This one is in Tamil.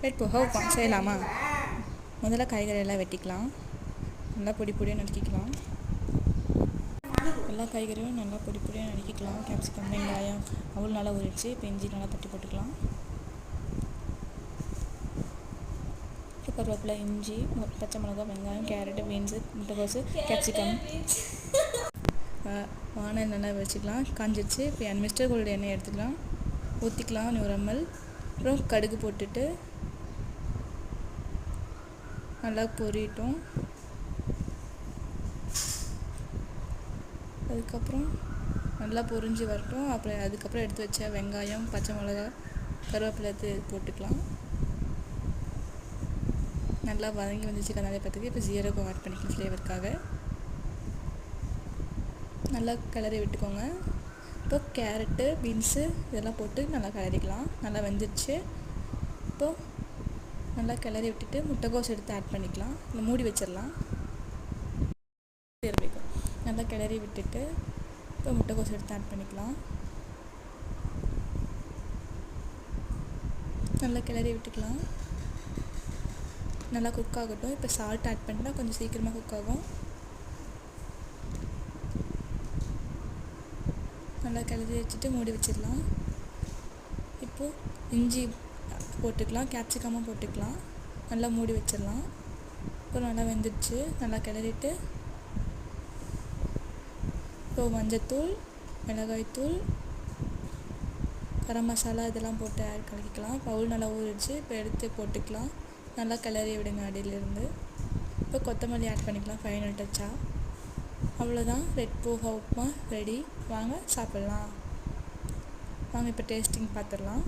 ரெட் போக உப்புமா செய்யலாமா? முதல்ல காய்கறி எல்லாம் வெட்டிக்கலாம். நல்லா பொடி பொடியாக நறுக்கிக்கலாம். எல்லா காய்கறியும் நல்லா பொடி பொடியாக நறுக்கிக்கலாம். கேப்சிகம், வெங்காயம் அவ்வளோ நல்லா ஊறிடுச்சு. இப்போ இஞ்சி நல்லா தட்டி போட்டுக்கலாம். கருவேப்பிலை, இஞ்சி, பச்சை மிளகாய், வெங்காயம், கேரட்டு, பீன்ஸு, முட்டைக்கோசு, கேப்சிகம். வானல் நல்லா வச்சுக்கலாம். காஞ்சிடுச்சு. இப்போ மிஸ்டர் கோல்டு எண்ணெய் எடுத்துக்கலாம். ஊற்றிக்கலாம் 100 ml. அப்புறம் கடுகு போட்டுட்டு நல்லா பொரியட்டும். அதுக்கப்புறம் நல்லா பொரிஞ்சு வரட்டும். அதுக்கப்புறம் எடுத்து வச்ச வெங்காயம், பச்சை மிளகாய், கருவேப்பிலை போட்டுக்கலாம். நல்லா வதங்கி வந்துச்சு கண்ணாடி பார்த்துக்கு. இப்போ ஜீரகம் ஆட் பண்ணிக்கலாம் ஃப்ளேவருக்காக. நல்லா கிளறி விட்டுக்கோங்க. இப்போ கேரட்டு, பீன்ஸு இதெல்லாம் போட்டு நல்லா கிளறிக்கலாம். நல்லா வெந்துடுச்சு. இப்போது நல்லா கிளறி விட்டுட்டு முட்டைக்கோஸ் எடுத்து ஆட் பண்ணிக்கலாம். இல்லை மூடி வச்சிடலாம். நல்லா கிளறி விட்டுட்டு இப்போ முட்டைக்கோஸ் எடுத்து ஆட் பண்ணிக்கலாம். நல்லா கிளறி விட்டுக்கலாம். நல்லா குக் ஆகட்டும். இப்போ சால்ட் ஆட் பண்ணிட்டா கொஞ்சம் சீக்கிரமாக குக் ஆகும். நல்லா கிளறி வச்சுட்டு மூடி வச்சிடலாம். இப்போது இஞ்சி போட்டுக்கலாம், கேப்சிகமும் போட்டுக்கலாம். நல்லா மூடி வச்சிடலாம். இப்போ நல்லா வெந்துடுச்சு. நல்லா கிளறிட்டு இப்போ மஞ்சத்தூள், மிளகாய்த்தூள், கரம் மசாலா இதெல்லாம் போட்டு கலக்கிக்கலாம். பவுல் நல்லா ஊறிடுச்சு. இப்போ எடுத்து போட்டுக்கலாம். நல்லா கிளறி விடுங்க அடியிலேருந்து. இப்போ கொத்தமல்லி ஆட் பண்ணிக்கலாம் ஃபைனல் டச்சாக. அவ்வளோதான், ரெட் போஹா உப்புமா ரெடி. வாங்க சாப்பிட்லாம். வாங்க இப்போ டேஸ்டிங் பார்த்துடலாம்.